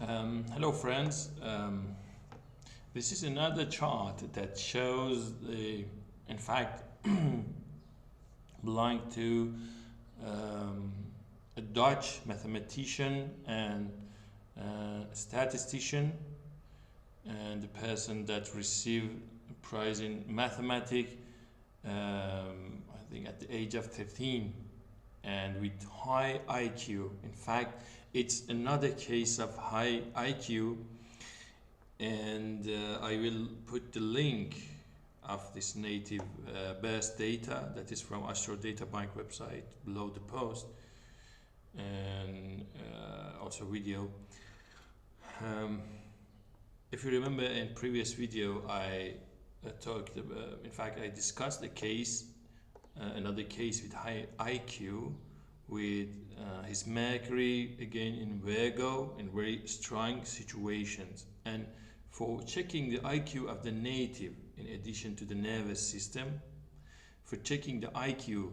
Hello friends, this is another chart that shows in fact, belong to a Dutch mathematician and statistician, and the person that received a prize in mathematics, I think at the age of 13, and with high IQ. In fact, it's another case of high IQ, and I will put the link of this native birth data that is from Astro Data Bank website below the post, and also video. If you remember in previous video, I talked about, in fact I discussed a case, another case with high IQ, with his Mercury again in Virgo in very strong situations. And for checking the IQ of the native, in addition to the nervous system, for checking the IQ,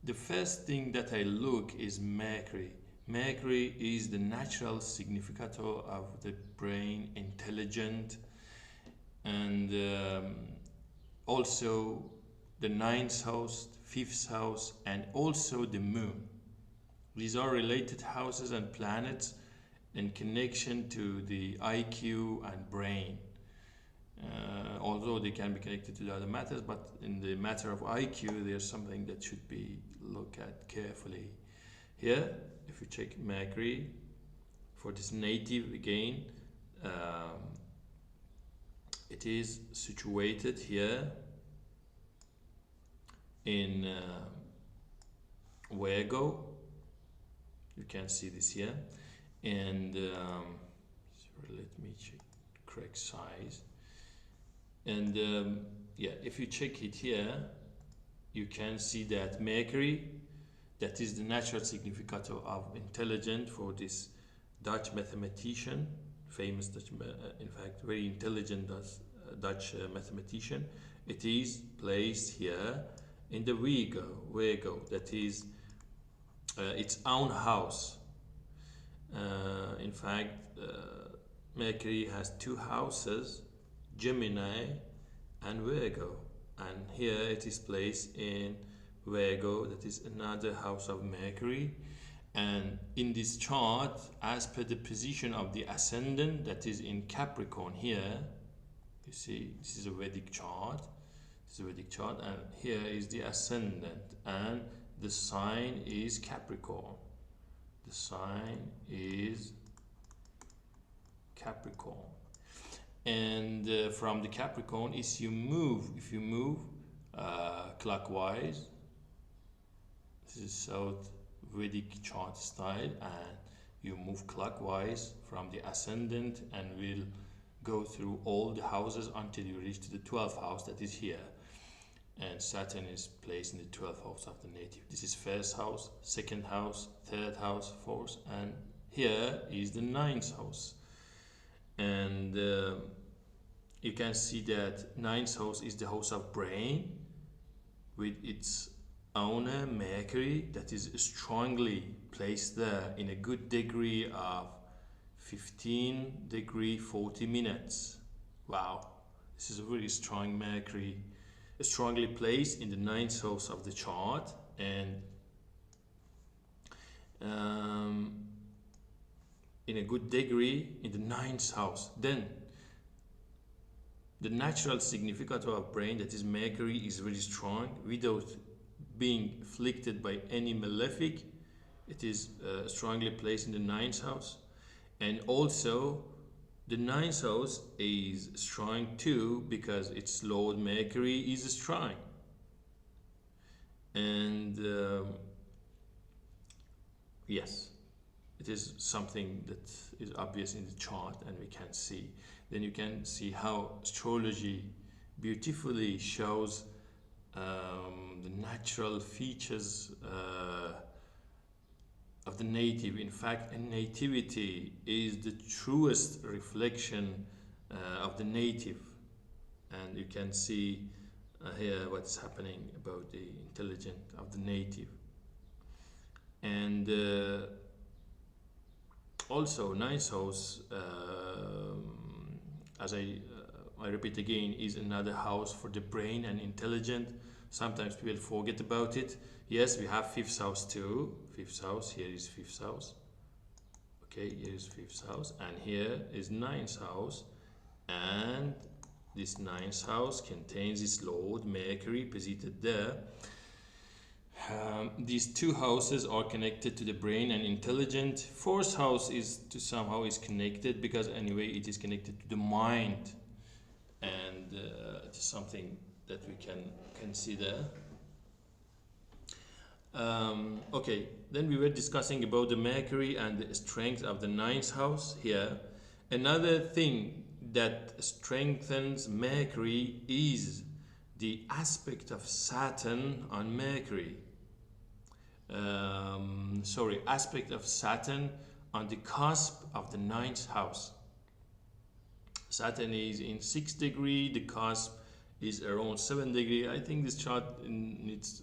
the first thing that I look is Mercury. Mercury is the natural significator of the brain, intelligent, and also the ninth house, fifth house, and also the moon. These are related houses and planets in connection to the IQ and brain. Although they can be connected to the other matters, but in the matter of IQ, there's something that should be looked at carefully. Here, if you check Mercury for this native again, it is situated here in Virgo. You can see this here, and let me check correct size. And yeah, if you check it here, you can see that Mercury, that is the natural significator of intelligent for this Dutch mathematician, famous Dutch, in fact very intelligent Dutch mathematician. It is placed here in the Virgo, that is its own house. In fact, Mercury has two houses, Gemini and Virgo, and here it is placed in Virgo, that is another house of Mercury. And in this chart, as per the position of the ascendant, that is in Capricorn here, you see this is a Vedic chart, and here is the ascendant, and the sign is Capricorn. The sign is Capricorn. And from the Capricorn, if you move clockwise, this is South Vedic chart style, and you move clockwise from the ascendant and will go through all the houses until you reach to the 12th house, that is here. And Saturn is placed in the 12th house of the native. This is first house, second house, third house, fourth, and here is the ninth house. And you can see that ninth house is the house of brain, with its owner Mercury, that is strongly placed there in a good degree of 15 degree 40 minutes. Wow, this is a very strong Mercury, strongly placed in the ninth house of the chart, and in a good degree in the ninth house. Then the natural significator of brain, that is Mercury, is very strong without being afflicted by any malefic. It is strongly placed in the ninth house, and also the ninth house is strong too because its Lord Mercury is strong. And yes, it is something that is obvious in the chart, and we can see. Then you can see how astrology beautifully shows the natural features of the native. In fact, a nativity is the truest reflection of the native, and you can see here what's happening about the intelligence of the native. And Also, ninth house, as I repeat again, is another house for the brain and intelligent. Sometimes people forget about it. Yes, we have fifth house too. Fifth house, here is fifth house. Okay, here is fifth house, and here is ninth house. And this ninth house contains this Lord Mercury posited there. These two houses are connected to the brain and intelligent. Fourth house is to somehow is connected, because anyway it is connected to the mind, and it is something that we can consider. Okay, then we were discussing about the Mercury and the strength of the ninth house here. Another thing that strengthens Mercury is the aspect of Saturn on Mercury. Aspect of Saturn on the cusp of the ninth house. Saturn is in 6 degree, the cusp is around 7 degree. I think this chart needs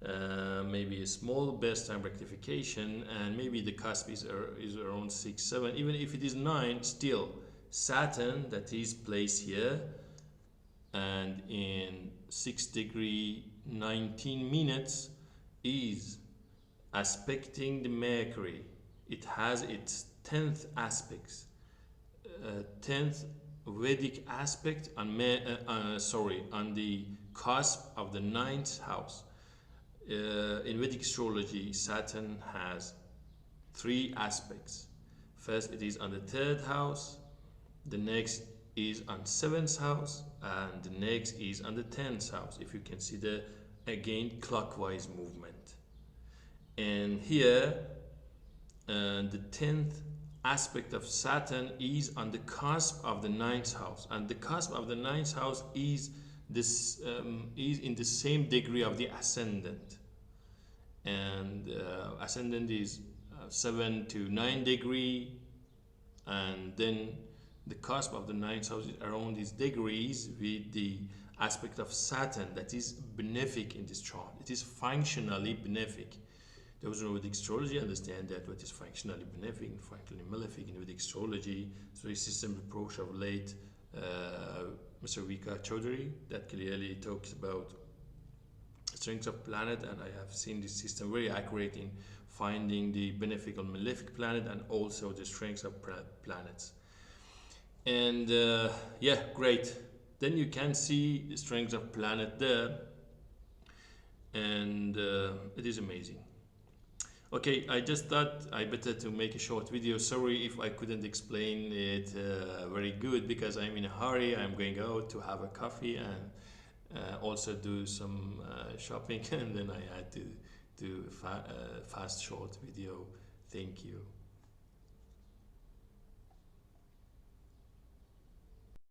maybe a small best time rectification, and maybe the cusp is around 6, 7. Even if it is 9, still Saturn that is placed here, and in 6 degree 19 minutes is aspecting the Mercury. It has its 10th aspects, 10th Vedic aspect on on the cusp of the 9th house. In Vedic astrology, Saturn has 3 aspects. First, it is on the 3rd house, the next is on 7th house, and the next is on the 10th house, if you consider again clockwise movement. And here the 10th aspect of Saturn is on the cusp of the 9th house, and the cusp of the 9th house is this is in the same degree of the ascendant, and ascendant is 7 to 9 degree, and then the cusp of the 9th house is around these degrees with the aspect of Saturn that is benefic in this chart. It is functionally benefic. Those who know Vedic astrology understand that what is functionally benefic and functionally malefic in Vedic astrology. So this system approach of late Mr. Vika Chaudhary that clearly talks about strengths of planet, and I have seen this system very accurate in finding the benefic and malefic planet, and also the strengths of planets. And yeah, great. Then you can see the strengths of planet there, and it is amazing. Okay, I just thought I better to make a short video. Sorry if I couldn't explain it very good, because I'm in a hurry. I'm going out to have a coffee and also do some shopping, and then I had to do a fast short video. Thank you.